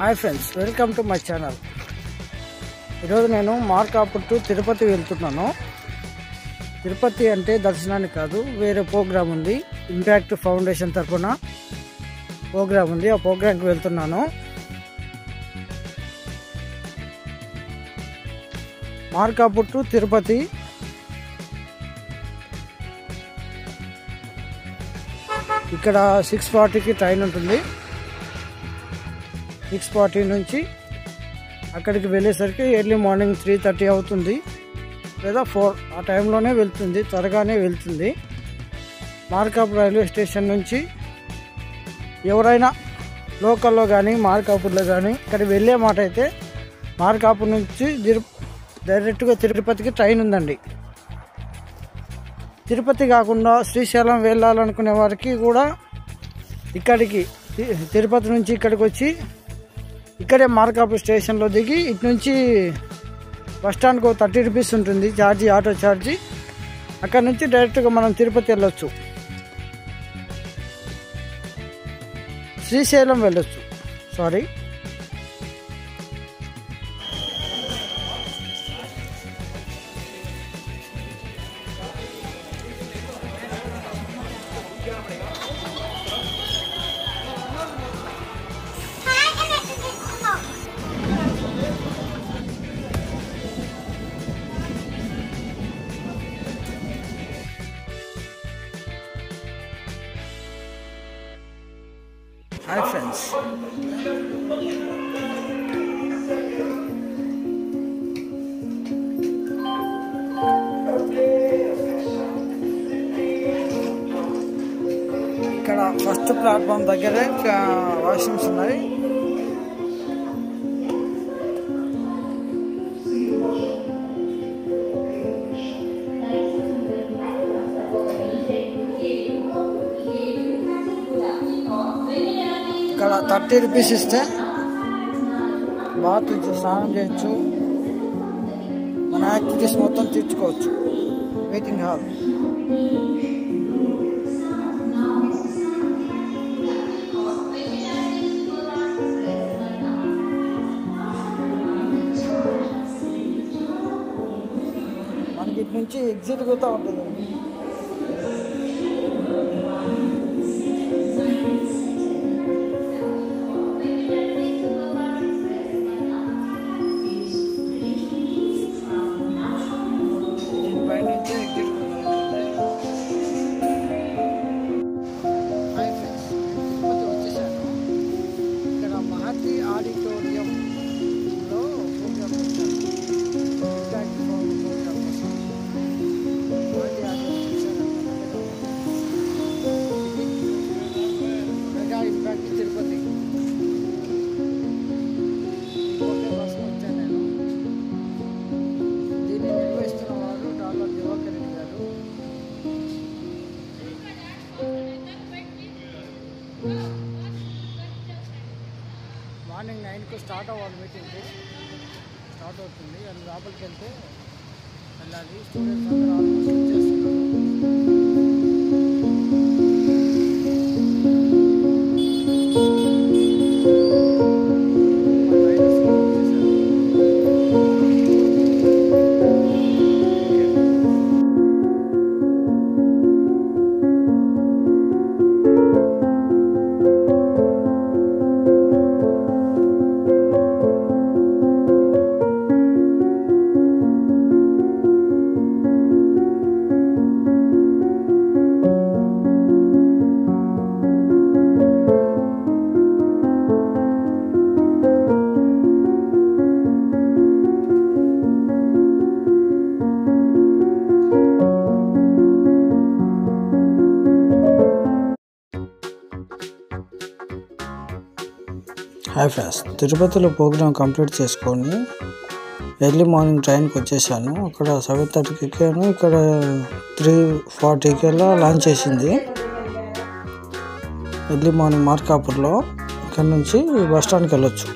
Hi friends, welcome to my channel. ఈరోజు నేను మార్కాపుర్ to Tirupati వెళ్తున్నాను. తిరుపతి అంటే దర్శనానికి కాదు, వేరే ప్రోగ్రామ్ ఉంది. ఇంపాక్ట్ ఫౌండేషన్ తరఫున ప్రోగ్రామ్ ఉంది, ఆ ప్రోగ్రాంకి వెళ్తున్నాను. మార్కాపుర్ టు తిరుపతి ఇక్కడ 6:40కి ట్రైన్ ఉంటుంది. 6:40 నుంచి అక్కడికి వెళ్ళేసరికి ఎర్లీ మార్నింగ్ 3:30 అవుతుంది, లేదా 4 ఆ టైంలోనే వెళ్తుంది, త్వరగానే వెళ్తుంది. మార్కాపుర్ రైల్వే స్టేషన్ నుంచి ఎవరైనా లోకల్లో కానీ మార్కాపుర్లో కానీ ఇక్కడ వెళ్ళే మాట అయితే మార్కాపుర్ నుంచి డైరెక్ట్గా తిరుపతికి ట్రైన్ ఉందండి. తిరుపతి కాకుండా శ్రీశైలం వెళ్ళాలనుకునే వారికి కూడా ఇక్కడికి తిరుపతి నుంచి ఇక్కడికి వచ్చి ఇక్కడే మార్కాపుర్ స్టేషన్లో దిగి ఇటు నుంచి బస్టాండ్కు 30 రూపీస్ ఉంటుంది ఛార్జీ, ఆటో ఛార్జీ. అక్కడ నుంచి డైరెక్ట్గా మనం తిరుపతి వెళ్ళొచ్చు, శ్రీశైలం వెళ్ళొచ్చు. Sorry, hi friends. ఇక్కడ ఫస్ట్ ప్లాట్ఫామ్ దగ్గరే వాష్రూమ్స్ ఉన్నాయి. ఇక్కడ 30 రూపీస్ ఇస్తే బాత్ స్నానం చేయొచ్చు, మన యాక్టివిటీస్ మొత్తం తీర్చుకోవచ్చు. Waiting hall. మనకి ఇటు నుంచి ఎగ్జిట్ కూడా ఉంటుందండి. ఆడిటోరియంలో ప్రోగ్రామ్ మెగా ఇంపాక్ట్ తిరుపతి ఒకే బస్సులో వచ్చాను నేను. దీన్ని నిర్వహిస్తున్న వారు డాక్టర్ దివాకర్ రెడ్డి గారు. మార్నింగ్ 9కు స్టార్ట్ అవ్వాలి, మీటింగ్ స్టార్ట్ అవుతుంది. అది లోపలికి వెళ్తే వెళ్ళాలి. స్టూడెంట్స్ అందరూ ఆల్మోస్ట్ వచ్చేస్తున్నారు. హాయ్ ఫ్రెండ్స్, తిరుపతిలో ప్రోగ్రామ్ కంప్లీట్ చేసుకొని ఎర్లీ మార్నింగ్ ట్రైన్కి వచ్చేసాను. అక్కడ 7:30కి ఎక్కాను. ఇక్కడ 3:40కల్లా లాంచ్ చేసింది. ఎర్లీ మార్నింగ్ మార్కాపూర్లో. ఇక్కడ నుంచి బస్ స్టాండ్కి వెళ్ళొచ్చు.